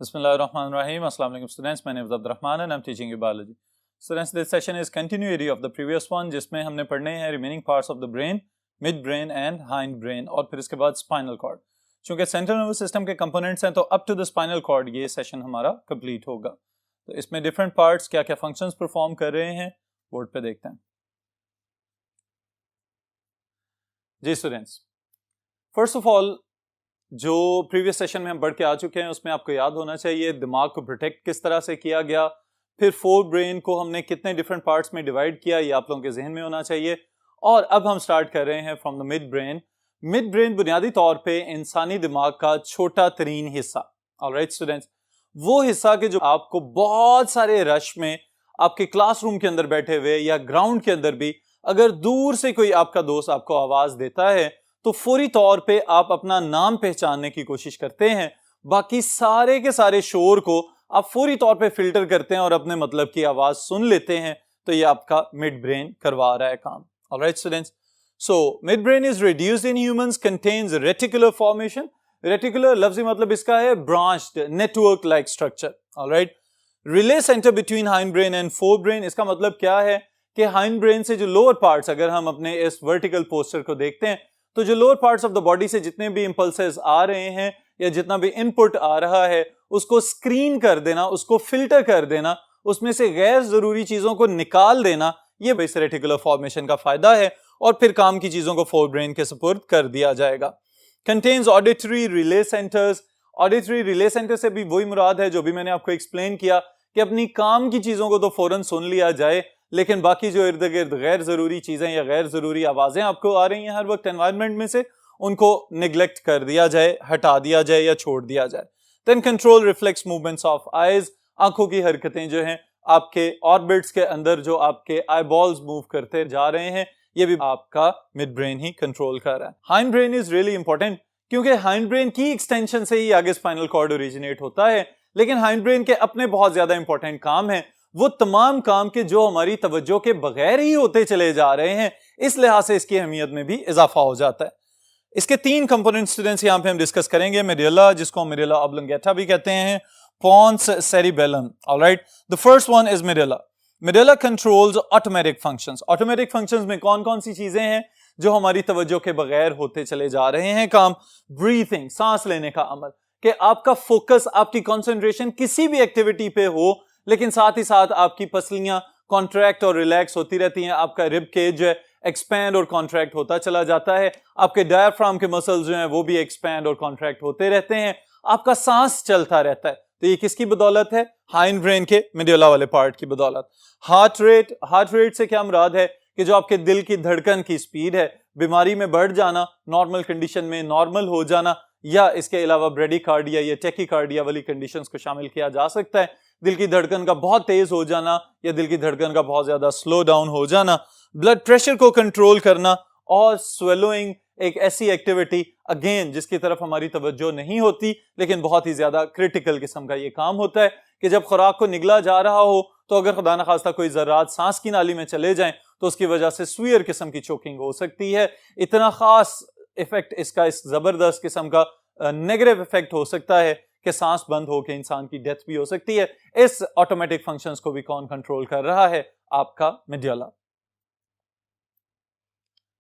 Bismillahirrahmanirrahim. Assalamu alaikum students. My name is Abdul Rahman and I'm teaching you biology. Students, this session is continuity of the previous one जिसमें हमने पढ़ने हैं remaining parts of the brain, mid brain and hind brain और फिर इसके बाद spinal cord. चूंकि central nervous system के components हैं तो up to the spinal cord ये session हमारा complete होगा. तो इसमें different parts क्या क्या functions perform कर रहे हैं बोर्ड पे देखते हैं. जी students, first of all जो प्रीवियस सेशन में हम बढ़ के आ चुके हैं उसमें आपको याद होना चाहिए दिमाग को प्रोटेक्ट किस तरह से किया गया, फिर फोर ब्रेन को हमने कितने डिफरेंट पार्ट्स में डिवाइड किया ये आप लोगों के जहन में होना चाहिए. और अब हम स्टार्ट कर रहे हैं from the mid brain. Mid brain बुनियादी तौर पे इंसानी दिमाग का छोटा तरीन हिस्सा. ऑलराइट स्टूडेंट्स, वो हिस्सा के जो आपको बहुत सारे रश में आपके क्लासरूम के अंदर बैठे हुए या ग्राउंड के अंदर भी अगर दूर से कोई आपका दोस्त आपको आवाज देता है तो फौरी तौर पे आप अपना नाम पहचानने की कोशिश करते हैं. बाकी सारे के सारे शोर को आप फौरी तौर पे फिल्टर करते हैं और अपने मतलब की आवाज सुन लेते हैं. तो ये आपका मिड ब्रेन करवा रहा है काम. Alright students, so mid brain is reduced in humans, contains reticular formation. Reticular लफ्जी मतलब इसका है branched network like structure. Alright, relay centre between hind brain and fore brain. इसका मतलब क्या है कि हाइंड ब्रेन से जो लोअर पार्ट्स, अगर हम अपने इस वर्टिकल पोस्टर को देखते हैं तो जो lower parts of the body से जितने भी इंपल्सेस आ रहे हैं या जितना भी इनपुट आ रहा है उसको स्क्रीन कर देना, उसको फिल्टर कर देना, उसमें से गैर जरूरी चीजों को निकाल देना, ये बेस रेटिकुलर फॉर्मेशन का फायदा है. और फिर काम की चीजों को फोर ब्रेन के सुपुर्द कर दिया जाएगा. Contains auditory relay centres. Auditory relay centre से भी वही मुराद है जो भी मैंने आपको एक्सप्लेन किया कि अपनी काम की चीजों को तो फौरन सुन लिया जाए लेकिन बाकी जो इर्द गिर्द गैर जरूरी चीजें या गैर जरूरी आवाजें आपको आ रही हैं हर वक्त एनवायरनमेंट में से, उनको निगलेक्ट कर दिया जाए, हटा दिया जाए या छोड़ दिया जाए. Then control reflex movements of eyes. आंखों की हरकतें जो हैं आपके ऑर्बिट्स के अंदर जो आपके आई बॉल्स मूव करते जा रहे हैं ये भी आपका मिड ब्रेन ही कंट्रोल कर रहा है. Hind brain is really important क्योंकि हाइंड ब्रेन की एक्सटेंशन से ही आगे स्पाइनल कॉर्ड ओरिजिनेट होता है. लेकिन हाइंड ब्रेन के अपने बहुत ज्यादा इंपॉर्टेंट काम है, वो तमाम काम के जो हमारी तवज्जो के बगैर ही होते चले जा रहे हैं. इस लिहाज से इसकी अहमियत में भी इजाफा हो जाता है. इसके तीन कंपोनेंट स्टूडेंट्स यहां पे हम डिस्कस करेंगे. मेडुला, जिसको मेडुला ऑब्लोंगेटा भी कहते हैं, pons, cerebellum. Alright, the first one is medulla. Medulla controls automatic functions. Automatic functions में कौन कौन सी चीजें हैं जो हमारी तवज्जो के बगैर होते चले जा रहे हैं काम? ब्रीथिंग, सांस लेने का अमल, कि आपका फोकस, आपकी कंसंट्रेशन किसी भी एक्टिविटी पे हो लेकिन साथ ही साथ आपकी पसलियां कॉन्ट्रैक्ट और रिलैक्स होती रहती हैं, आपका रिब केज जो है एक्सपैंड और कॉन्ट्रैक्ट होता चला जाता है, आपके डायफ्राम के मसल्स जो हैं वो भी एक्सपैंड और कॉन्ट्रैक्ट होते रहते हैं, आपका सांस चलता रहता है. तो ये किसकी बदौलत है? हाइंड ब्रेन के मेडुला वाले पार्ट की बदौलत. हार्ट रेट, हार्ट रेट से क्या मुराद है कि जो आपके दिल की धड़कन की स्पीड है, बीमारी में बढ़ जाना, नॉर्मल कंडीशन में नॉर्मल हो जाना, या इसके अलावा ब्रेडिकार्डिया या टेकिकार्डिया वाली कंडीशंस को शामिल किया जा सकता है. दिल की धड़कन का बहुत तेज हो जाना या दिल की धड़कन का बहुत ज्यादा स्लो डाउन हो जाना, ब्लड प्रेशर को कंट्रोल करना, और स्वेलोइंग एक ऐसी एक्टिविटी अगेन जिसकी तरफ हमारी तवज्जो नहीं होती लेकिन बहुत ही ज्यादा क्रिटिकल किस्म का ये काम होता है कि जब खुराक को निगला जा रहा हो तो अगर खुदा न खास्ता कोई जर्रात सांस की नाली में चले जाएं तो उसकी वजह से स्वीयर किस्म की चोकिंग हो सकती है. इतना खास इफेक्ट इसका, इस जबरदस्त किस्म का नेगेटिव इफेक्ट हो सकता है कि सांस बंद होकर इंसान की डेथ भी हो सकती है. इस ऑटोमेटिक फंक्शंस को भी कौन कंट्रोल कर रहा है? आपका medulla.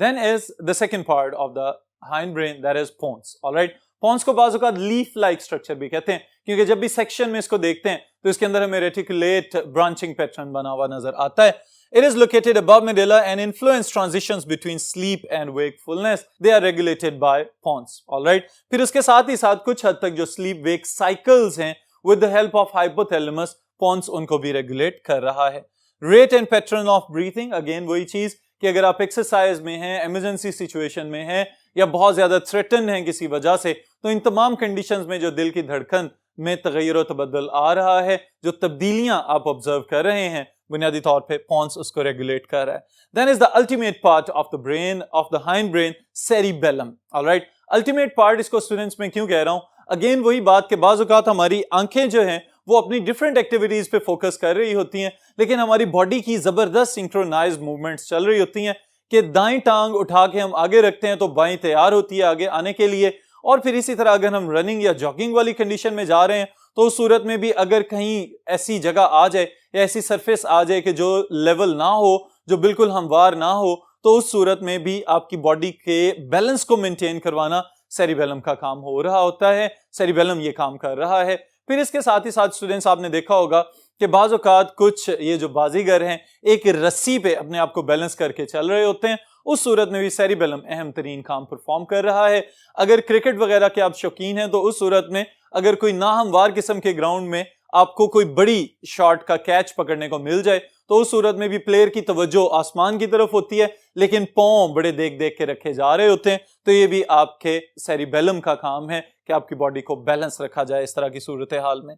Then is the second part of the hind brain, that is pons. Alright, pons को बाजू का लीफ लाइक स्ट्रक्चर भी कहते हैं क्योंकि जब भी सेक्शन में इसको देखते हैं तो इसके अंदर हमें रेटिकुलेट ब्रांचिंग पैटर्न बना हुआ नजर आता है. It is located above medulla and influence transitions between sleep and wakefulness. They are regulated by pons. All right. फिर उसके साथ ही साथ कुछ हद तक जो sleep wake cycles हैं, with the help of hypothalamus, pons उनको भी regulate कर रहा है. Rate and pattern of breathing, again वही चीज कि अगर आप एक्सरसाइज में हैं, इमरजेंसी सिचुएशन में हैं या बहुत ज्यादा थ्रेटन हैं किसी वजह से, तो इन तमाम कंडीशंस में जो दिल की धड़कन में तगय्युर और तबद्दुल आ रहा है, जो तब्दीलियां आप ऑब्जर्व कर रहे हैं, बुनियादी तौर पे पॉन्स उसको रेगुलेट कर रहा है. Then is the ultimate part of the brain, of the hind brain, cerebellum. Alright, ultimate part इसको स्टूडेंट्स में क्यों कह रहा हूं? अगेन वही बात के बाज़ औक़ात हमारी आंखें जो हैं वो अपनी डिफरेंट एक्टिविटीज पे फोकस कर रही होती हैं लेकिन हमारी बॉडी की जबरदस्त सिंक्रोनाइज्ड मूवमेंट्स चल रही होती हैं कि दाईं टांग उठा के हम आगे रखते हैं तो बाईं तैयार होती है आगे आने के लिए, और फिर इसी तरह अगर हम रनिंग या जॉगिंग वाली कंडीशन में जा रहे हैं तो उस सूरत में भी अगर कहीं ऐसी जगह आ जाए या ऐसी सरफेस आ जाए कि जो लेवल ना हो, जो बिल्कुल हमवार ना हो, तो उस सूरत में भी आपकी बॉडी के बैलेंस को मेंटेन करवाना सेरिबेलम का काम हो रहा होता है, सेरिबेलम ये काम कर रहा है। फिर इसके साथ ही साथ स्टूडेंट्स आपने देखा होगा कि बाज़ औक़ात कुछ ये जो बाजीगर हैं एक रस्सी पे अपने आप को बैलेंस करके चल रहे होते हैं, उस सूरत में भी सेरिबेलम अहम तरीन काम परफॉर्म कर रहा है। अगर क्रिकेट वगैरह के आप शौकीन हैं तो उस सूरत में अगर कोई नाहमवार किस्म के ग्राउंड में आपको कोई बड़ी शॉट का कैच पकड़ने को मिल जाए तो उस सूरत में भी प्लेयर की तवज्जो आसमान की तरफ होती है, लेकिन पांव बड़े देख देख के रखे जा रहे होते हैं। तो ये भी आपके सेरिबेलम का काम है कि आपकी बॉडी को बैलेंस रखा जाए इस तरह की सूरत हाल में।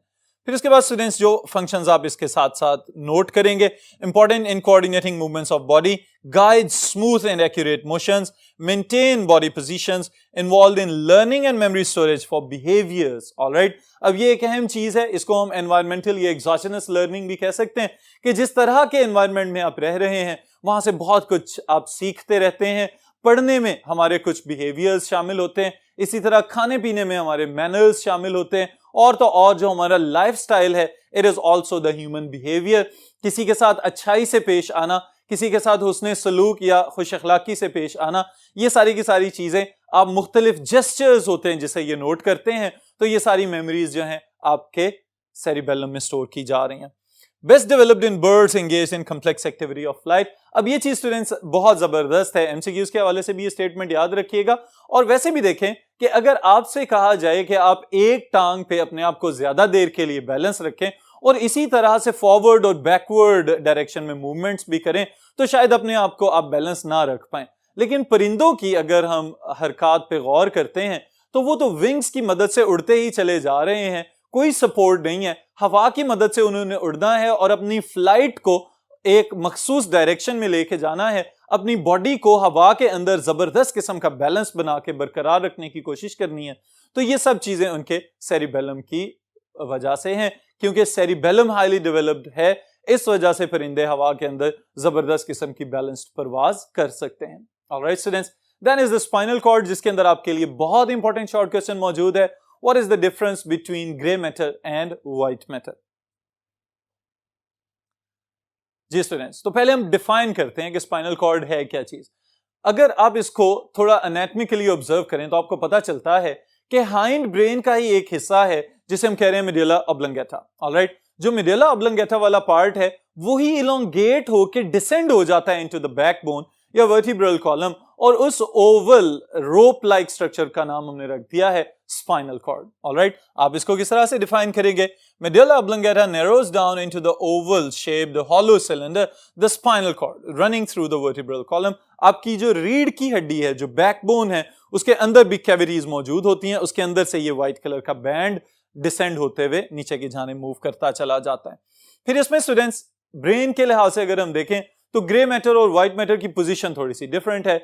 फिर इसके बाद स्टूडेंट्स जो फंक्शंस आप इसके साथ साथ नोट करेंगे, important in coordinating movements of body, guide smooth and accurate motions, maintain body positions, involve in learning and memory storage for behaviours. Alright, अब ये एक अहम चीज है, इसको हम एनवायरमेंटल या एक्सोजेनस लर्निंग भी कह सकते हैं कि जिस तरह के एनवायरमेंट में आप रह रहे हैं वहां से बहुत कुछ आप सीखते रहते हैं। पढ़ने में हमारे कुछ बिहेवियर्स शामिल होते हैं, इसी तरह खाने पीने में हमारे मैनर्स शामिल होते हैं, और तो और जो हमारा लाइफस्टाइल है it is also the human behaviour. किसी के साथ अच्छाई से पेश आना, किसी के साथ हुस्ने सलूक या खुश अखलाकी से पेश आना, ये सारी की सारी चीजें आप मुख्तलिफ जेस्चर्स होते हैं जिसे ये नोट करते हैं, तो ये सारी मेमोरीज जो हैं आपके सेरिबेलम में स्टोर की जा रही हैं। Best developed in birds engaged in complex activity of flight. अब ये चीज स्टूडेंट्स बहुत जबरदस्त है, एमसीक्यूज के हवाले से भी ये स्टेटमेंट याद रखिएगा। और वैसे भी देखें कि अगर आपसे कहा जाए कि आप एक टांग पे अपने आप को ज्यादा देर के लिए बैलेंस रखें और इसी तरह से फॉरवर्ड और बैकवर्ड डायरेक्शन में मूवमेंट्स भी करें तो शायद अपने आप को आप बैलेंस ना रख पाए। लेकिन परिंदों की अगर हम हरकत पे गौर करते हैं तो वो तो विंग्स की मदद से उड़ते ही चले जा रहे हैं, कोई सपोर्ट नहीं है, हवा की मदद से उन्होंने उड़ना है और अपनी फ्लाइट को एक मखसूस डायरेक्शन में लेके जाना है, अपनी बॉडी को हवा के अंदर जबरदस्त किस्म का बैलेंस बना के बरकरार रखने की कोशिश करनी है। तो ये सब चीजें उनके सेरिबेलम की वजह से हैं, क्योंकि सेरिबेलम हाईली डेवलप्ड है, इस वजह से परिंदे हवा के अंदर जबरदस्त किस्म की बैलेंस्ड परवाज कर सकते हैं। Alright students, then is the spinal cord, जिसके अंदर आपके लिए बहुत इंपॉर्टेंट शॉर्ट क्वेश्चन मौजूद है। What is the difference between grey matter and white matter? जी स्टूडेंट्स, तो पहले हम डिफाइन करते हैं कि स्पाइनल कॉर्ड है क्या चीज। अगर आप इसको थोड़ा एनाटॉमिकली ऑब्जर्व करें तो आपको पता चलता है कि हाइंड ब्रेन का ही एक हिस्सा है जिसे हम कह रहे हैं मेडुला ऑब्लंगेटा। ऑलराइट, जो मेडुला ऑब्लंगेटा वाला पार्ट है वो ही इलोंगेट होकर डिसेंड हो जाता है इनटू द बैकबोन या वर्टिब्रल कॉलम, और उस ओवल रोप लाइक स्ट्रक्चर का नाम हमने रख दिया है स्पाइनल कॉर्ड। ऑलराइट, आप इसको किस तरह से डिफाइन करेंगे? Medulla oblongata narrows down into the oval shaped hollow cylinder, the spinal cord running through the vertebral column। आपकी जो रीढ़ की हड्डी है, जो बैकबोन है, उसके अंदर भी कैविटीज मौजूद होती हैं, उसके अंदर से ये व्हाइट कलर का बैंड डिसेंड होते हुए नीचे की जाने मूव करता चला जाता है। फिर इसमें स्टूडेंट्स ब्रेन के लिहाज से अगर हम देखें तो ग्रे मैटर और व्हाइट मैटर की पोजीशन थोड़ी सी डिफरेंट है।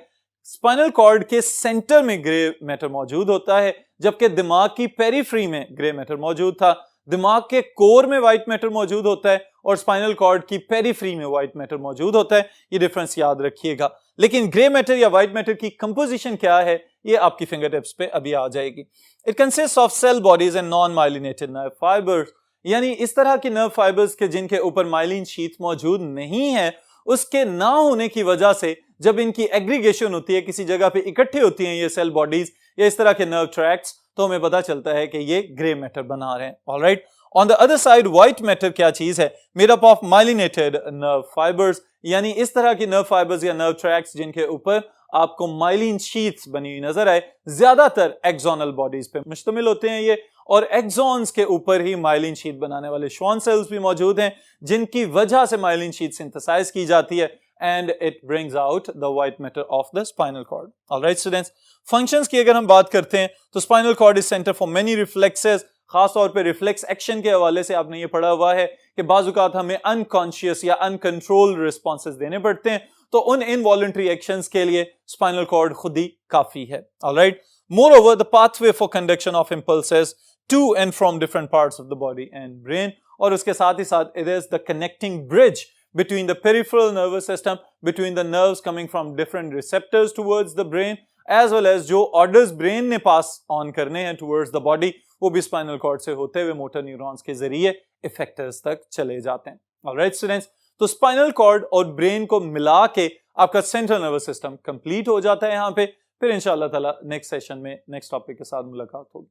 स्पाइनल कॉर्ड के सेंटर में ग्रे मैटर मौजूद होता है, जबकि दिमाग की पेरिफ्री में ग्रे मैटर मौजूद था। दिमाग के कोर में व्हाइट मैटर मौजूद होता है और स्पाइनल कॉर्ड की पेरिफ्री में व्हाइट मैटर मौजूद होता है। ये डिफरेंस याद रखिएगा। लेकिन ग्रे मैटर या व्हाइट मैटर की कंपोजिशन क्या है ये आपकी फिंगर टिप्स पे अभी आ जाएगी। It consist of cell bodies and non myelinated nerve fibres, यानी इस तरह के नर्व फाइबर्स के जिनके ऊपर माइलिन शीथ मौजूद नहीं है, उसके ना होने की वजह से जब इनकी एग्रीगेशन होती है, किसी जगह पे इकट्ठे होती हैं ये सेल बॉडीज या इस तरह के नर्व ट्रैक्ट्स, तो हमें पता चलता है कि ये ग्रे मैटर बना रहे हैं। Alright, on the other side white matter क्या चीज है? Made up of myelinated nerve fibres, यानी इस तरह की नर्व फाइबर्स या नर्व ट्रैक्ट्स जिनके ऊपर आपको माइलिन शीथ्स बनी हुई नजर आए, ज्यादातर एक्सोनल बॉडीज पे मुश्तमिल होते हैं ये, और एक्सॉन्स के ऊपर ही माइलिन शीथ बनाने वाले श्वान सेल्स भी मौजूद हैं, जिनकी वजह से माइलिन शीथ सिंथेसाइज की जाती है and it brings out the white matter of the spinal cord. All right students, functions की अगर हम बात करते हैं तो spinal cord is center for many reflexes। खास तौर पे रिफ्लेक्स एक्शन के हवाले से आपने ये पढ़ा हुआ है कि बाज़ औक़ात हमें अनकॉन्शियस या अनकंट्रोल्ड रिस्पॉन्सेज देने पड़ते हैं, तो उन इनवॉलंटरी एक्शंस के लिए स्पाइनल कॉर्ड खुद ही काफी है। Alright, moreover the pathway for conduction of impulses to and from different parts of the body and brain, और उसके साथ ही साथ it is the connecting bridge between the peripheral nervous system, between the nerves coming from different receptors towards the brain as well as जो orders brain ने pass on करने हैं towards the body, वो भी स्पाइनल कॉर्ड से होते हुए motor neurons के जरिए इफेक्टर्स तक चले जाते हैं। ऑलराइट स्टूडेंट्स, तो स्पाइनल कॉर्ड और ब्रेन को मिला के आपका सेंट्रल नर्वस सिस्टम कंप्लीट हो जाता है यहाँ पे। फिर इंशाअल्लाह ताला नेक्स्ट सेशन में नेक्स्ट टॉपिक के साथ मुलाकात होगी।